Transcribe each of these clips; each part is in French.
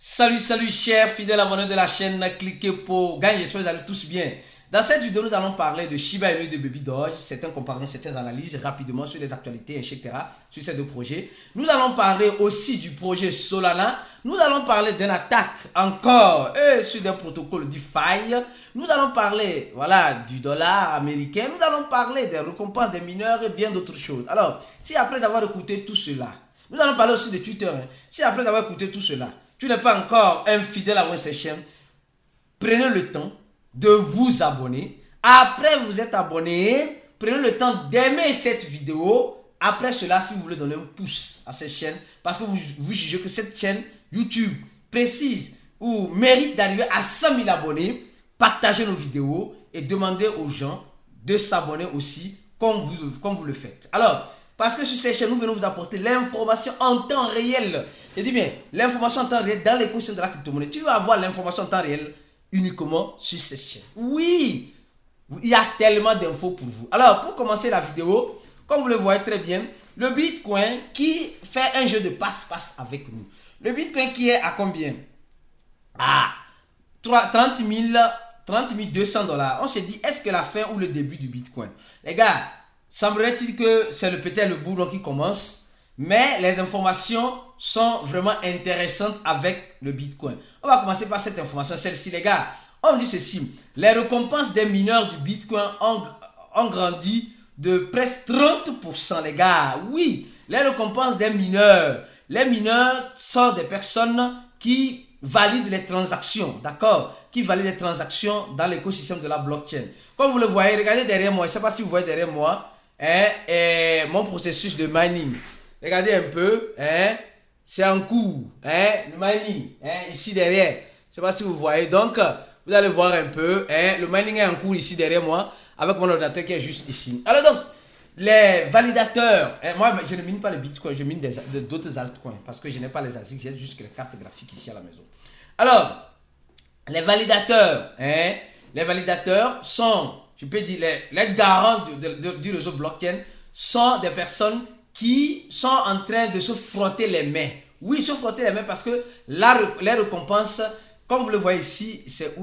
Salut chers fidèles abonnés de la chaîne, cliquez pour gagner, j'espère que vous allez tous bien. Dans cette vidéo, nous allons parler de Shiba Inu et de Baby Doge, certaines comparaisons, certaines analyses rapidement sur les actualités, etc. sur ces deux projets. Nous allons parler aussi du projet Solana. Nous allons parler d'une attaque encore sur des protocoles DeFi. Nous allons parler du dollar américain. Nous allons parler des récompenses des mineurs et bien d'autres choses. Alors, si après avoir écouté tout cela, nous allons parler aussi de Twitter. Si après avoir écouté tout cela, tu n'es pas encore un fidèle à cette chaîne, prenez le temps de vous abonner. Après vous êtes abonné, prenez le temps d'aimer cette vidéo. Après cela, si vous voulez donner un pouce à cette chaîne, parce que vous jugez que cette chaîne YouTube précise ou mérite d'arriver à 100 000 abonnés, partagez nos vidéos et demandez aux gens de s'abonner aussi comme vous le faites. Alors, parce que sur cette chaîne, nous venons vous apporter l'information en temps réel. Je dis bien, l'information en temps réel dans l'écosystème de la crypto-monnaie. Tu vas avoir l'information en temps réel uniquement sur cette chaîne. Oui, il y a tellement d'infos pour vous. Alors, pour commencer la vidéo, comme vous le voyez très bien, le Bitcoin qui fait un jeu de passe-passe avec nous. Le Bitcoin qui est à combien? À 30 200 $. On s'est dit, est-ce que la fin ou le début du Bitcoin? Les gars, semblerait-il que c'est peut-être le boulot qui commence, mais les informations sont vraiment intéressantes avec le Bitcoin. On va commencer par cette information, celle-ci les gars. On dit ceci, les récompenses des mineurs du Bitcoin ont grandi de presque 30% les gars. Oui, les récompenses des mineurs. Les mineurs sont des personnes qui valident les transactions, d'accord? Qui valident les transactions dans l'écosystème de la blockchain. Comme vous le voyez, regardez derrière moi, je ne sais pas si vous voyez derrière moi, mon processus de mining. Regardez un peu, c'est en cours, le mining, ici derrière. Je ne sais pas si vous voyez, donc vous allez voir un peu, le mining est en cours ici derrière moi, avec mon ordinateur qui est juste ici. Alors donc, les validateurs, moi je ne mine pas le Bitcoin, je mine d'autres altcoins, parce que je n'ai pas les ASIC, j'ai juste les cartes graphiques ici à la maison. Alors, les validateurs sont, je peux dire, les garants du réseau blockchain sont des personnes qui sont en train de se frotter les mains. Oui, se frotter les mains parce que les récompenses, comme vous le voyez ici, c'est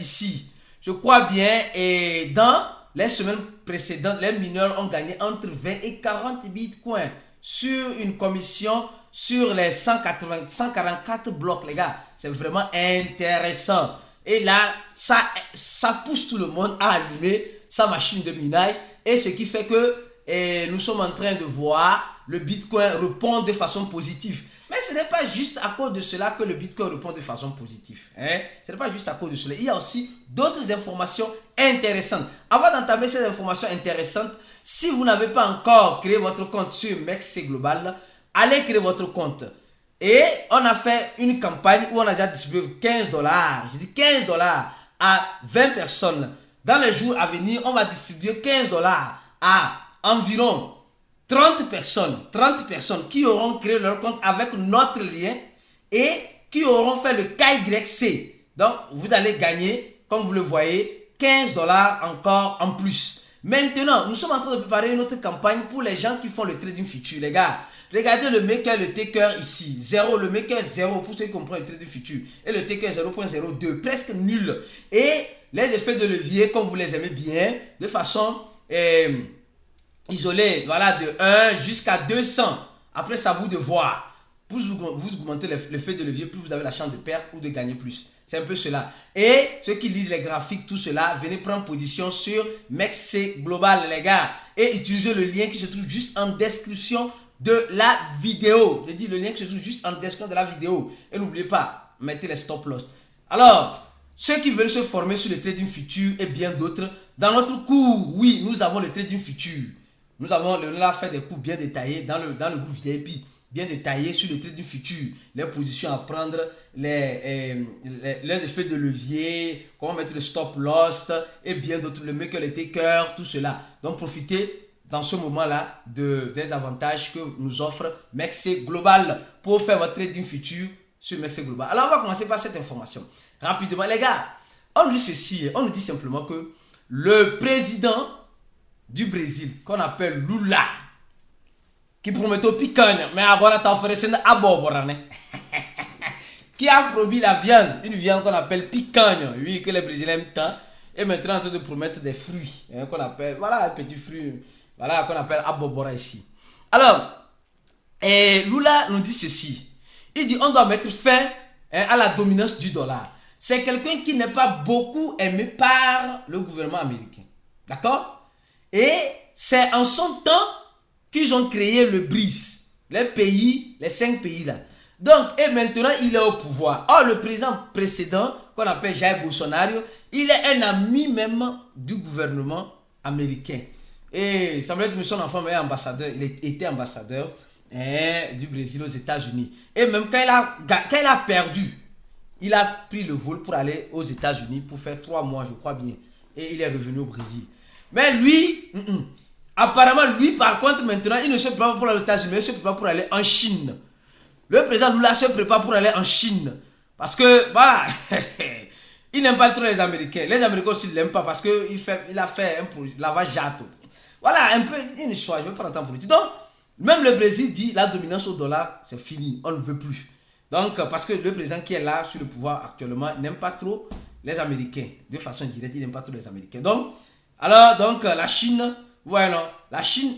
ici. Je crois bien, et dans les semaines précédentes, les mineurs ont gagné entre 20 et 40 bitcoins sur une commission sur les 144 blocs, les gars. C'est vraiment intéressant. Et là, ça pousse tout le monde à allumer sa machine de minage. Et ce qui fait que nous sommes en train de voir le Bitcoin répondre de façon positive. Mais ce n'est pas juste à cause de cela que le Bitcoin répond de façon positive. Ce n'est pas juste à cause de cela. Il y a aussi d'autres informations intéressantes. Avant d'entamer ces informations intéressantes, si vous n'avez pas encore créé votre compte sur MEXC Global, allez créer votre compte. Et on a fait une campagne où on a déjà distribué 15 $. Je dis 15 $ à 20 personnes. Dans les jours à venir, on va distribuer 15 $ à environ 30 personnes qui auront créé leur compte avec notre lien et qui auront fait le KYC. Donc, vous allez gagner, comme vous le voyez, 15 $ encore en plus. Maintenant, nous sommes en train de préparer une autre campagne pour les gens qui font le trading futur, les gars. Regardez le maker, le taker ici, 0, le maker 0 pour ceux qui comprennent le trading futur et le taker 0.02, presque nul. Et les effets de levier, comme vous les aimez bien, de façon isolée, de 1 jusqu'à 200. Après, c'est à vous de voir. Plus vous augmentez l'effet de levier, plus vous avez la chance de perdre ou de gagner plus. C'est un peu cela. Et ceux qui lisent les graphiques, tout cela, venez prendre position sur MEXC Global, les gars. Et utilisez le lien qui se trouve juste en description de la vidéo. Je dis le lien qui se trouve juste en description de la vidéo. Et n'oubliez pas, mettez les stop loss. Alors, ceux qui veulent se former sur le trading futur et bien d'autres, dans notre cours, oui, nous avons le trading futur. Nous avons fait des cours bien détaillés dans le groupe VIP, bien détaillé sur le trading futur, les positions à prendre, les effets de levier, comment mettre le stop loss et bien d'autres, le maker, le taker, tout cela. Donc profitez dans ce moment-là des avantages que nous offre MEXC Global pour faire votre trading futur sur MEXC Global. Alors on va commencer par cette information. Rapidement les gars, on nous dit ceci, on nous dit simplement que le président du Brésil, qu'on appelle Lula, qui promettait au picanha, mais agora está oferecendo abóbora, né? qui a promis la viande, une viande qu'on appelle picanha, oui, que les Brésiliens aiment tant, et maintenant en train de promettre des fruits, qu'on appelle, voilà, un petit fruit, voilà, qu'on appelle abobora ici. Alors, Lula nous dit ceci, il dit on doit mettre fin à la dominance du dollar. C'est quelqu'un qui n'est pas beaucoup aimé par le gouvernement américain, d'accord? Et c'est en son temps qu'ils ont créé le BRICS, les pays, les 5 pays là. Donc, et maintenant, il est au pouvoir. Or, le président précédent, qu'on appelle Jair Bolsonaro, il est un ami même du gouvernement américain. Et ça me dit que son enfant est ambassadeur, il était ambassadeur du Brésil aux États-Unis. Et même quand il a perdu, il a pris le vol pour aller aux États-Unis pour faire 3 mois, je crois bien. Et il est revenu au Brésil. Mais lui, apparemment, lui, par contre, maintenant, il ne se prépare pas pour aller aux États-Unis, mais il se prépare pour aller en Chine. Le président Lula se prépare pour aller en Chine. Parce que, voilà, il n'aime pas trop les Américains. Les Américains aussi ne l'aiment pas parce qu'il a fait un lavage jato. Voilà, un peu une histoire, je ne vais pas entendre politique. Donc, même le Brésil dit la dominance au dollar, c'est fini, on ne veut plus. Donc, parce que le président qui est là sur le pouvoir actuellement n'aime pas trop les Américains. De façon directe, il n'aime pas trop les Américains. Donc, la Chine, voilà, la Chine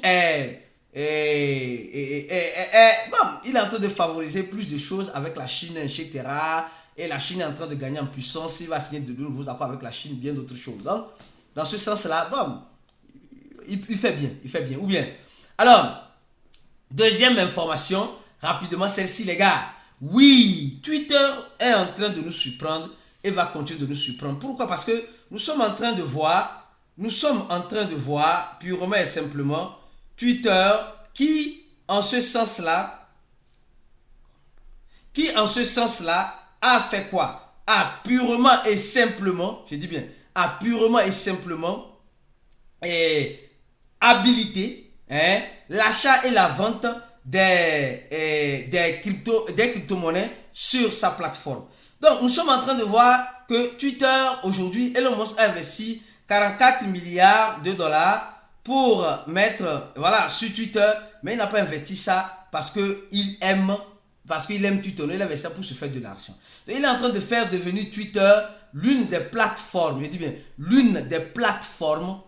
bon, il est en train de favoriser plus de choses avec la Chine, etc. Et la Chine est en train de gagner en puissance. Il va signer de nouveaux accords avec la Chine, bien d'autres choses. Donc, dans ce sens-là, bon, il fait bien, il fait bien. Ou bien, alors, deuxième information, rapidement, celle-ci, les gars. Oui, Twitter est en train de nous surprendre et va continuer de nous surprendre. Pourquoi? Parce que nous sommes en train de voir, purement et simplement, Twitter qui, en ce sens-là, a fait quoi? A purement et simplement, je dis bien, a purement et simplement habilité l'achat et la vente des crypto-monnaies sur sa plateforme. Donc, nous sommes en train de voir que Twitter, aujourd'hui, Elon Musk a investi 44 milliards de dollars pour mettre, voilà, sur Twitter, mais il n'a pas investi ça parce qu'il aime Twitter, il a investi ça pour se faire de l'argent. Donc, il est en train de faire devenir Twitter l'une des plateformes, je dis bien, l'une des plateformes,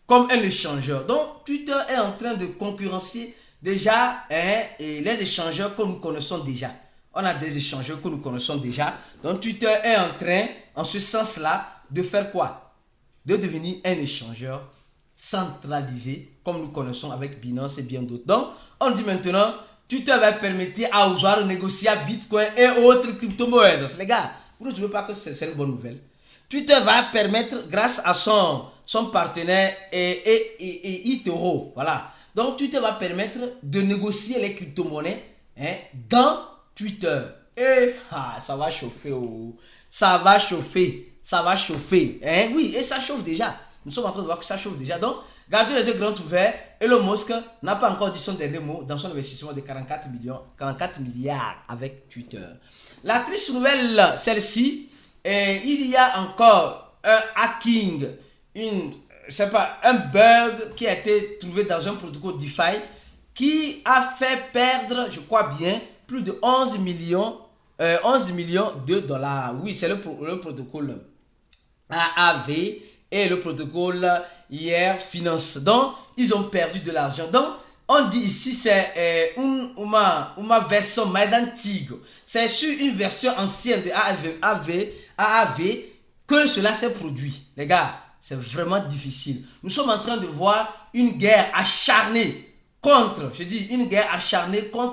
comme un échangeur. Donc, Twitter est en train de concurrencer déjà et les échangeurs que nous connaissons déjà. On a des échangeurs que nous connaissons déjà. Donc, Twitter est en train, en ce sens-là, de faire quoi? De devenir un échangeur centralisé, comme nous connaissons avec Binance et bien d'autres. Donc, on dit maintenant, Twitter va permettre à usuaires de négocier Bitcoin et autres crypto-monnaies. Les gars, vous ne trouvez pas que c'est une bonne nouvelle? Twitter va permettre, grâce à son partenaire eToro, voilà. Donc, Twitter va permettre de négocier les crypto-monnaies dans Twitter. Et ça va chauffer. Ça va chauffer. Oui, et ça chauffe déjà. Nous sommes en train de voir que ça chauffe déjà. Donc, gardez les yeux grands ouverts. Elon Musk n'a pas encore dit son dernier mot dans son investissement de 44 milliards avec Twitter. La triste nouvelle, celle-ci, il y a encore un hacking, un bug qui a été trouvé dans un protocole DeFi qui a fait perdre, je crois bien, plus de 11 millions de dollars. Oui, c'est le protocole AAV et le protocole IR Finance. Donc, ils ont perdu de l'argent. Donc, on dit ici, c'est une version mais antique. C'est sur une version ancienne de AAV que cela s'est produit. Les gars, c'est vraiment difficile. Nous sommes en train de voir une guerre acharnée contre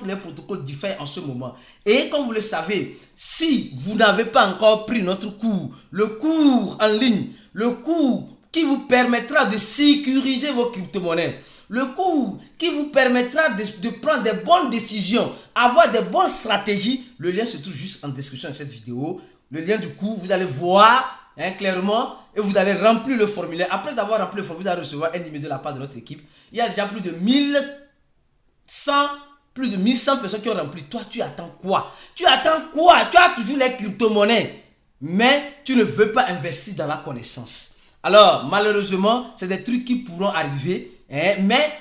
les protocoles DeFi en ce moment. Et comme vous le savez, si vous n'avez pas encore pris notre cours, le cours en ligne, le cours qui vous permettra de sécuriser vos crypto-monnaies, le cours qui vous permettra de prendre des bonnes décisions, avoir des bonnes stratégies, le lien se trouve juste en description de cette vidéo. Le lien du cours, vous allez voir clairement et vous allez remplir le formulaire. Après avoir rempli le formulaire, vous allez recevoir un email de la part de notre équipe. Il y a déjà plus de 1100 personnes qui ont rempli. Toi, tu attends quoi? Tu as toujours les crypto-monnaies, mais tu ne veux pas investir dans la connaissance. Alors, malheureusement, c'est des trucs qui pourront arriver, mais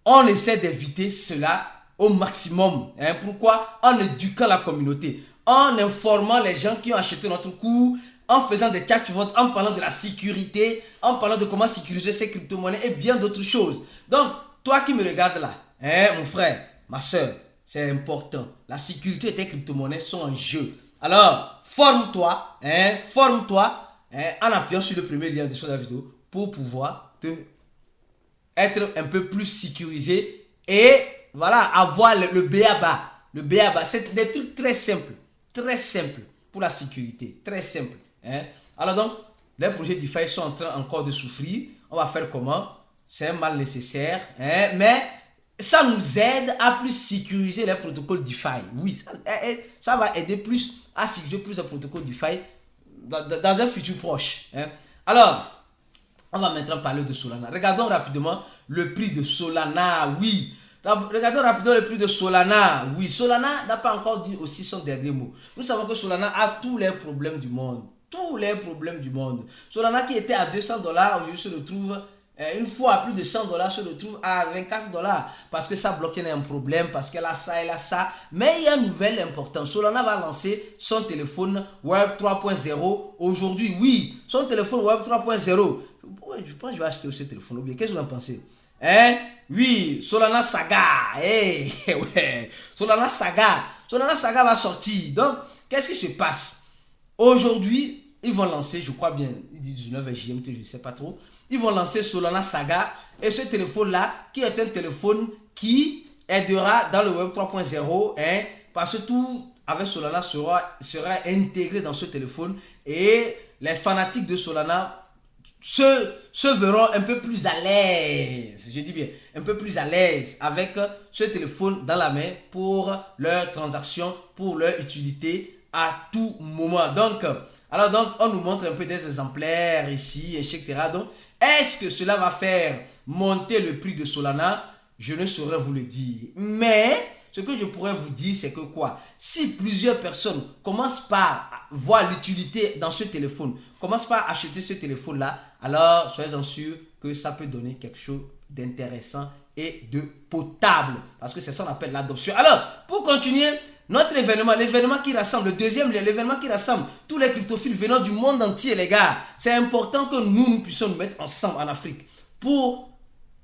on essaie d'éviter cela au maximum. Pourquoi? En éduquant la communauté, en informant les gens qui ont acheté notre cours, en faisant des chatbots, en parlant de la sécurité, en parlant de comment sécuriser ces crypto-monnaies et bien d'autres choses. Donc, toi qui me regardes là, mon frère, ma soeur, c'est important. La sécurité de tes crypto-monnaies sont en jeu. Alors, forme-toi, en appuyant sur le premier lien de la vidéo pour pouvoir être un peu plus sécurisé et voilà, avoir le B.A.B.A. Le B.A.B.A. C'est des trucs très simples pour la sécurité, très simple. Alors donc, les projets DeFi sont en train encore de souffrir. On va faire comment? C'est un mal nécessaire, mais ça nous aide à plus sécuriser les protocoles DeFi. Oui, ça va aider plus à sécuriser plus de protocoles DeFi dans un futur proche. Alors, on va maintenant parler de Solana. Regardons rapidement le prix de Solana. Oui, regardons rapidement le prix de Solana. Oui, Solana n'a pas encore dit aussi son dernier mot. Nous savons que Solana a tous les problèmes du monde. Tous les problèmes du monde. Solana qui était à $200, aujourd'hui se retrouve une fois à plus de $100, se retrouve à $24 parce que sa blockchain a un problème, parce qu'elle a ça, elle a ça. Mais il y a une nouvelle importante. Solana va lancer son téléphone Web 3.0 aujourd'hui. Oui, son téléphone Web 3.0. Je pense que je vais acheter ce téléphone. Qu'est-ce que vous en pensez? Oui, Solana Saga. Ouais. Solana Saga. Solana Saga va sortir. Donc, qu'est-ce qui se passe? Aujourd'hui, ils vont lancer, je crois bien, 19 GMT, je ne sais pas trop. Ils vont lancer Solana Saga. Et ce téléphone-là, qui est un téléphone qui aidera dans le Web 3.0, parce que tout avec Solana sera intégré dans ce téléphone. Et les fanatiques de Solana se verront un peu plus à l'aise, je dis bien, un peu plus à l'aise avec ce téléphone dans la main pour leurs transactions, pour leur utilité à tout moment. Donc, on nous montre un peu des exemplaires ici, etc. Donc, est-ce que cela va faire monter le prix de Solana? Je ne saurais vous le dire. Mais, ce que je pourrais vous dire, c'est que quoi? Si plusieurs personnes commencent par voir l'utilité dans ce téléphone, commencent par acheter ce téléphone-là, alors soyez-en sûrs que ça peut donner quelque chose d'intéressant et de potable. Parce que c'est ça qu'on appelle l'adoption. Alors, pour continuer, notre événement, l'événement qui rassemble, l'événement qui rassemble tous les cryptophiles venant du monde entier, les gars. C'est important que nous puissions nous mettre ensemble en Afrique pour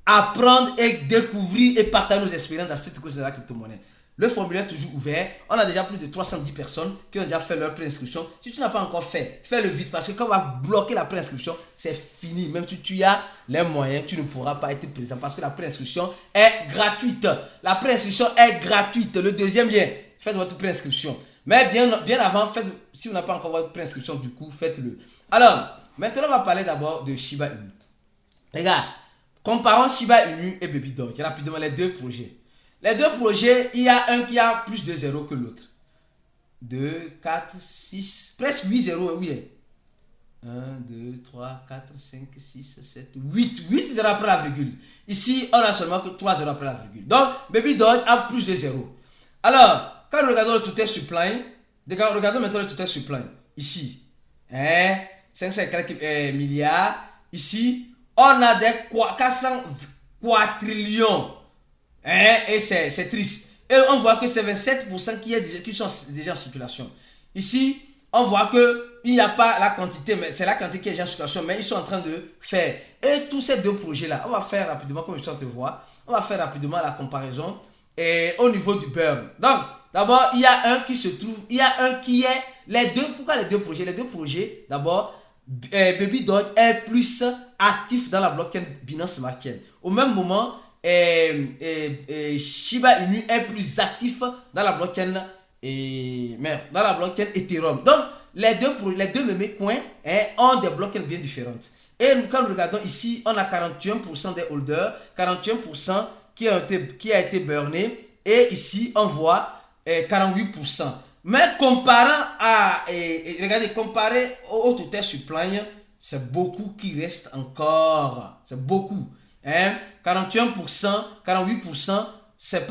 apprendre et découvrir et partager nos expériences dans cette cause de la crypto-monnaie. Le formulaire est toujours ouvert. On a déjà plus de 310 personnes qui ont déjà fait leur préinscription. Si tu n'as pas encore fait, fais-le vite parce que quand on va bloquer la préinscription, c'est fini. Même si tu as les moyens, tu ne pourras pas être présent parce que la préinscription est gratuite. La préinscription est gratuite. Le deuxième lien, faites votre préinscription. Mais bien avant, si vous n'avez pas encore votre préinscription, du coup, faites-le. Alors, maintenant, on va parler d'abord de Shiba Inu. Les gars, comparons Shiba Inu et Baby Doge. Rapidement, les deux projets. Les deux projets, il y a un qui a plus de 0 que l'autre. 2, 4, 6, presque 8 zéros, oui. 1, 2, 3, 4, 5, 6, 7, 8. 8 zéros après la virgule. Ici, on a seulement que 3 zéros après la virgule. Donc, Baby Doge a plus de 0. Alors, quand nous regardons le total supply, regardons maintenant le total supply. Ici, 500 et quelques milliards. Ici, on a des 400 quadrillions. Et c'est triste. Et on voit que c'est 27% qui sont déjà en circulation. Ici, on voit qu'il n'y a pas la quantité, mais c'est la quantité qui est déjà en circulation, mais ils sont en train de faire. Et tous ces deux projets-là, on va faire rapidement, comme je suis en train de voir, on va faire rapidement la comparaison et au niveau du burn. Donc, d'abord, il y a un qui se trouve, il y a un qui est, les deux, pourquoi les deux projets? Les deux projets, d'abord, Baby Doge est plus actif dans la blockchain Binance Smart Chain. Au même moment, Shiba Inu est plus actif dans la blockchain Ethereum. Donc, les deux mêmes coins ont des blockchains bien différentes. Et quand nous regardons ici, on a 41% des holders, 41% qui a été burné. Et ici, on voit 48%. Mais comparé au total supply, c'est beaucoup qui reste encore. C'est beaucoup. 41%, 48%, c'est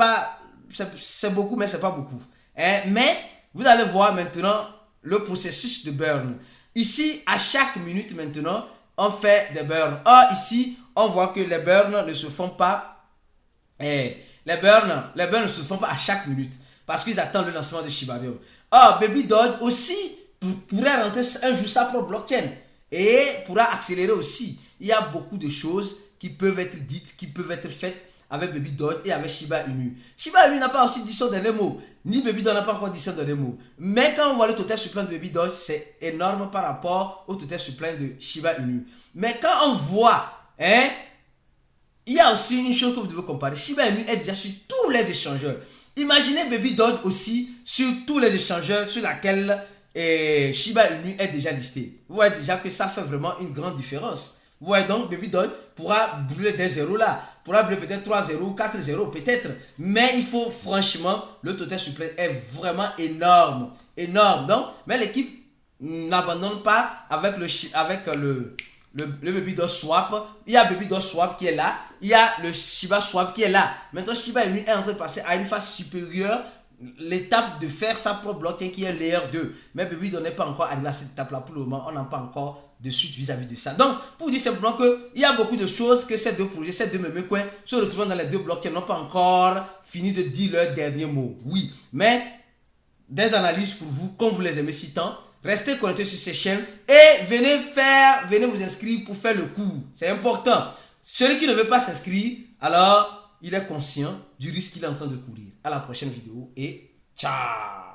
beaucoup, mais c'est pas beaucoup. Mais vous allez voir maintenant le processus de burn. Ici, à chaque minute maintenant, on fait des burns. Or, ici, on voit que les burns ne se font pas. Les burns ne se font pas à chaque minute. parce qu'ils attendent le lancement de Shibarium. Or, Baby Doge aussi pourrait rentrer un jour sa propre blockchain et pourra accélérer aussi. Il y a beaucoup de choses qui peuvent être dites, qui peuvent être faites avec Baby Doge et avec Shiba Inu. Shiba Inu n'a pas aussi dit son dernier mot, ni Baby Doge n'a pas encore dit son dernier mot. Mais quand on voit le total supplément de Baby Doge, c'est énorme par rapport au total supplément de Shiba Inu. Mais quand on voit, il y a aussi une chose que vous devez comparer. Shiba Inu est déjà sur tous les échangeurs. Imaginez Baby Doge aussi sur tous les échangeurs sur lesquels Shiba Inu est déjà listé. Vous voyez déjà que ça fait vraiment une grande différence. Vous voyez donc Baby Doge pourra brûler des zéros là, pourra brûler peut-être 3 zéros, 4 zéros peut-être. Mais il faut franchement, le total supplément est vraiment énorme. Énorme. Donc, mais l'équipe n'abandonne pas avec le Baby Doge Swap. Il y a Baby Doge Swap qui est là. Il y a le Shiba Swap qui est là. Maintenant, Shiba Inu est en train de passer à une phase supérieure. L'étape de faire sa propre blockchain qui est layer 2. Mais Baby Doge n'est pas encore arrivé à cette étape-là pour le moment. On n'a pas encore de suite vis-à-vis de ça. Donc, pour dire simplement qu'il y a beaucoup de choses que ces deux projets, ces deux mêmes coins se retrouvent dans les deux blockchains n'ont pas encore fini de dire leur dernier mot. Oui, mais des analyses pour vous, comme vous les aimez si tant. Restez connectés sur ces chaînes et venez vous inscrire pour faire le cours. C'est important. Celui qui ne veut pas s'inscrire, alors il est conscient du risque qu'il est en train de courir. À la prochaine vidéo et ciao!